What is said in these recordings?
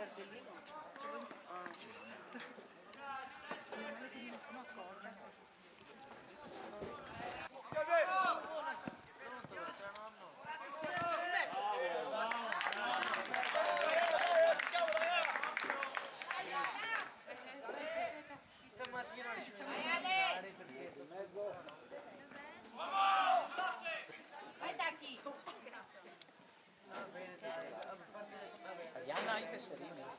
cartellino? Non è che non sono accorta. Stamattina non ci andare perché vai Tacchi! Diana, hai tesserino?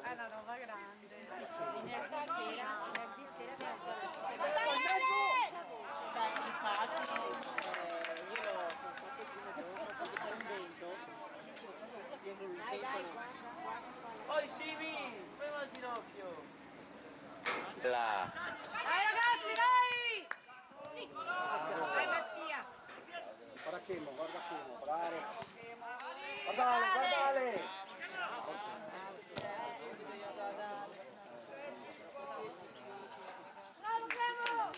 È una roba grande. Venerdì sera abbiamo fatto infatti io l'ho pensato prima che avevo fatto che c'è un vento. poi Simi, spema il ginocchio. Là. Dai ragazzi, dai! Vai Mattia! Guarda Chemo, bravo. Guardale! Bravo Chemo!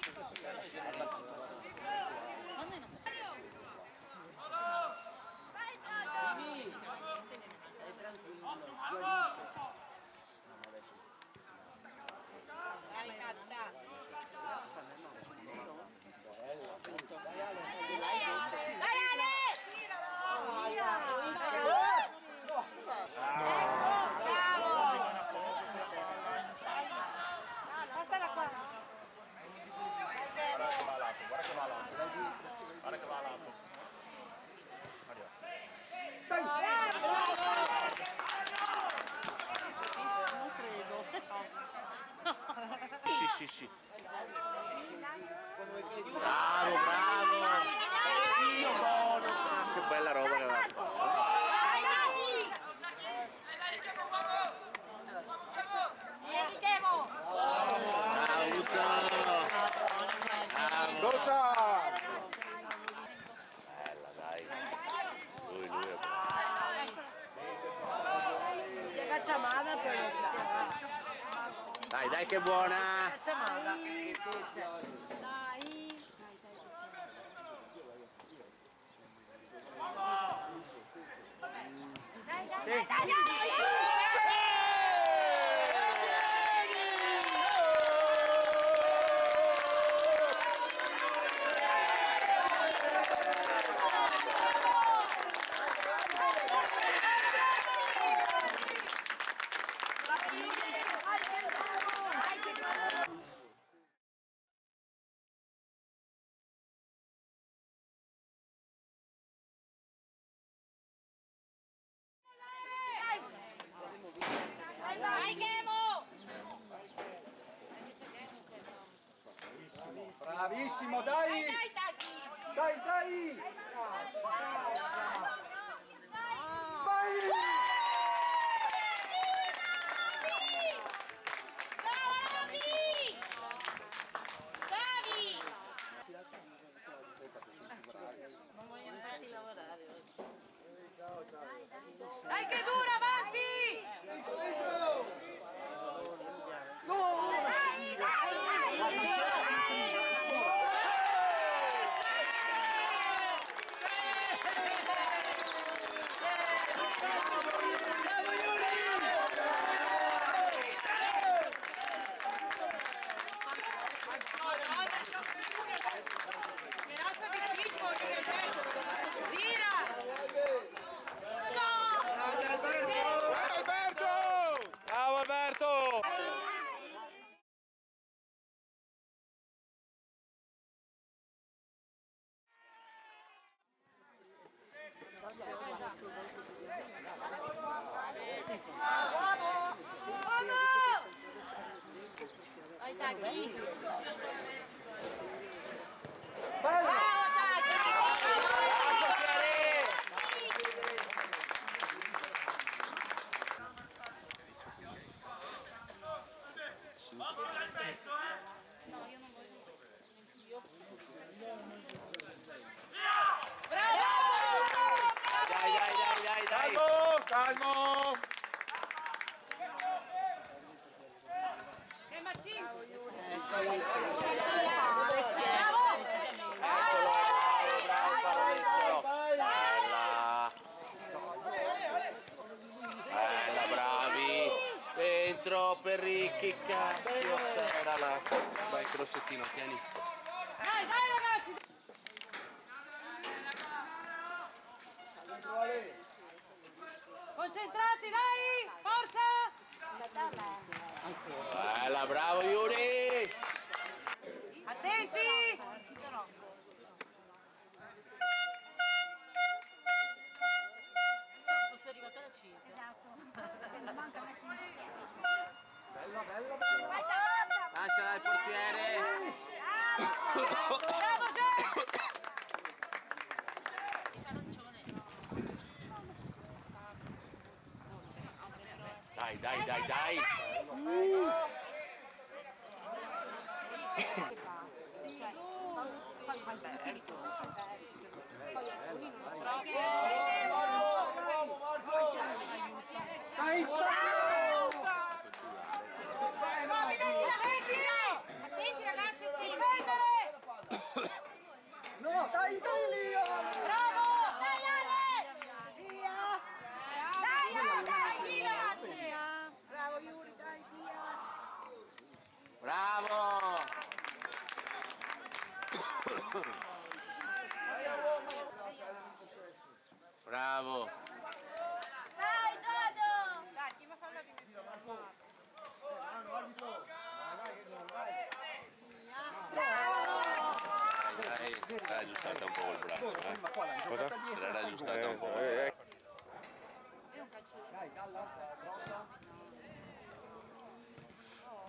Vai Tata! Sì, stai tranquillo. Dai Matta! Dai Ale! Bravo! Passala qua! Guarda che va a lato. Non credo. Sì. Bravo. Dio buono. Che bella roba che aveva fatto. Vai Dani! Vieni Chemo! Sosa! Bella, dai. Lui è Ti cacciamana poi non ti chiama. Dai che buona. Cacciamana. Dai! Vai Chemo! Bravissimo, dai! Dai Tacchi! Dai! Vai! Non vogliono farti lavorare oggi. Dai che dura, avanti! Che razza di tipo che gira! No! Sì! Bravo Alberto. Vai Tacchi! Bello! Dai. Calmo! Che macin! per Ricky, cacchio c'era là. Vai che rossettino, tieni. Dai, dai ragazzi! Concentrati, dai! Forza! Bella, bravo Yuri! Attenti! Pensavo fosse arrivata la 5. Lasciala al portiere! Bravo Jack! Dai, dai, dai, dai! Attenti ragazzi, difendere! No, dai, dai lì! Bravo! Dai Ale! Via! Dai Ale, dai, via! Bravo Yuri, dai, via! Bravo! Bravo! Dai Dodo! Dai, chi mi fa una dimensione? Dai, l'ha aggiustata un po' il braccio, eh? Ma qua l'ha Cosa? giocata dietro. L'ha aggiustata un po'. Dai, dalla, grossa.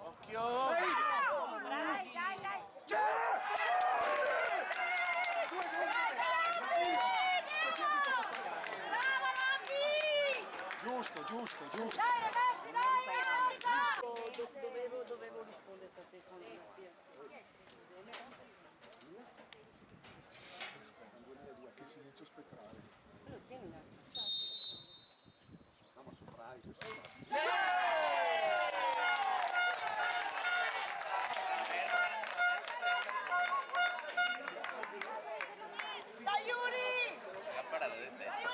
Occhio! Dai, dai, dai! Bravo Robby! Giusto, giusto, giusto. Dai ragazzi, dai! Dovevo rispondere a te con la Pia. Che silenzio spettrale. Tienila. No, ma sono bravi. Dai Yuri! La parata del testa.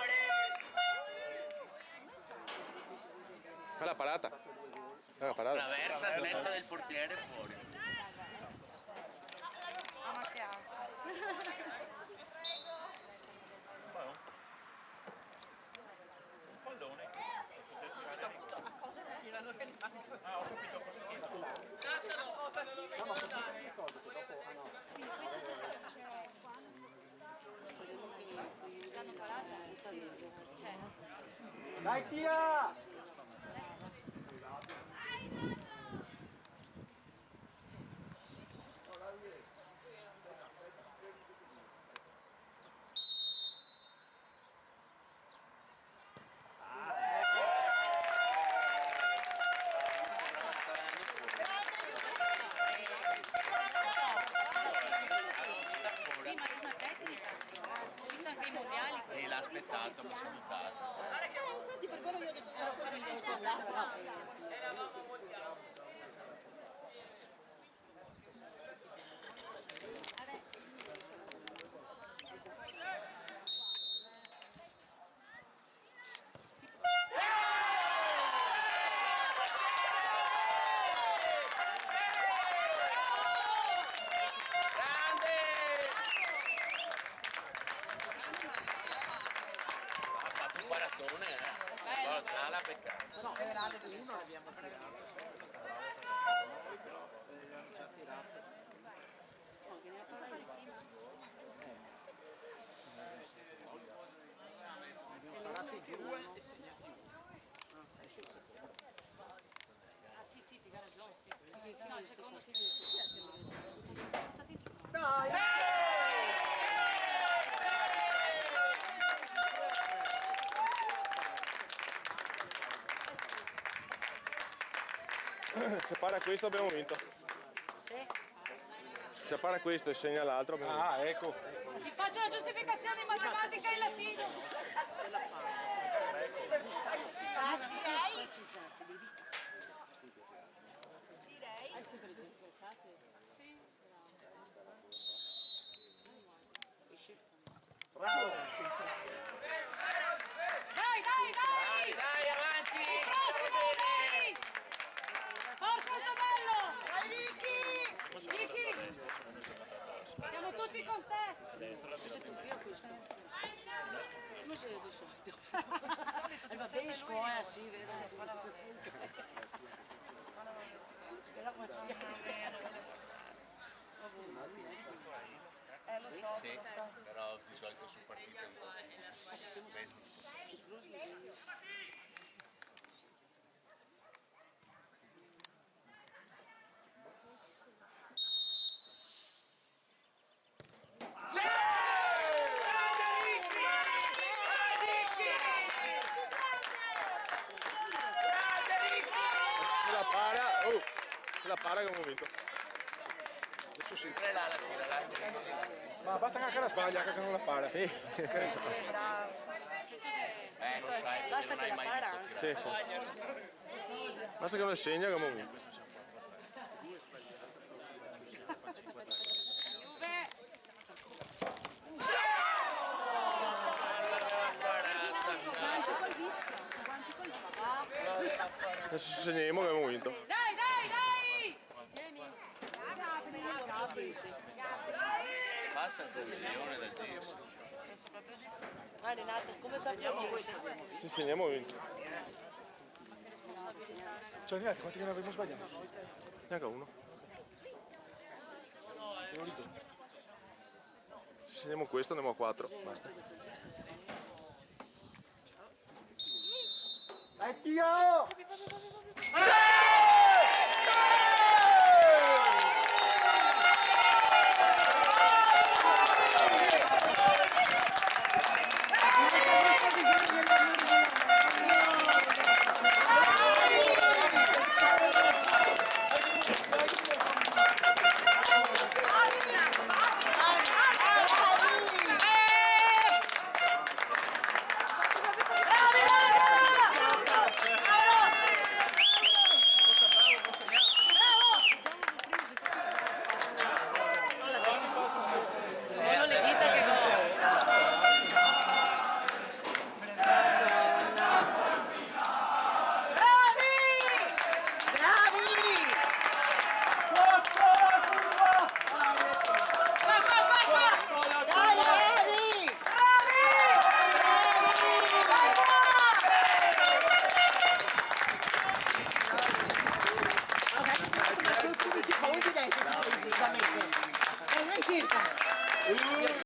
Fai la parata. Fai la parata. Traversa testa del portiere fuori. Dai, Tia! Sì, ma è una tecnica. Ho visto anche i mondiali. E l'ha aspettato, ma si è buttato. Infatti per quello io ho detto che ero così ricordata. Grande! Ha fatto un baratone, eh? L'ha beccato. No, era Ale che uno l'abbiamo tirato. Ah sì, sì, ti dà ragione. Sì. No, il secondo Se para questo abbiamo vinto. Se para questo e segna l'altro abbiamo vinto. Ah, ecco. Vi faccio la giustificazione in matematica e in latino. Dai, dai, dai! Dai, avanti! Il prossimo, dai! destra, C'è tu fio questo. Come sei di solito? Vabbè, in scuola sì, vero? Spera come sia. Lo so. sì, però di solito su partite un po'. Se la para, se la para che abbiamo vinto. Adesso sì. Là la tira, là. Ma basta che anche la sbaglia, che non la para. Sì, Bravo. Non sai, Basta non che hai la mai para visto anche. sì, sì. Basta che me lo segna che abbiamo vinto. Juve! Adesso ci segniamo che abbiamo vinto. Dai, dai, dai! Passa il coglione del Dio. Ah, Renato, come sappiamo questo? Ci segniamo che abbiamo vinto. Cioè, gli altri quanti che ne abbiamo sbagliato? Neanche uno. Ero lì dentro. Se segniamo questo andiamo a 4. Basta. Dai, Tio! Sì!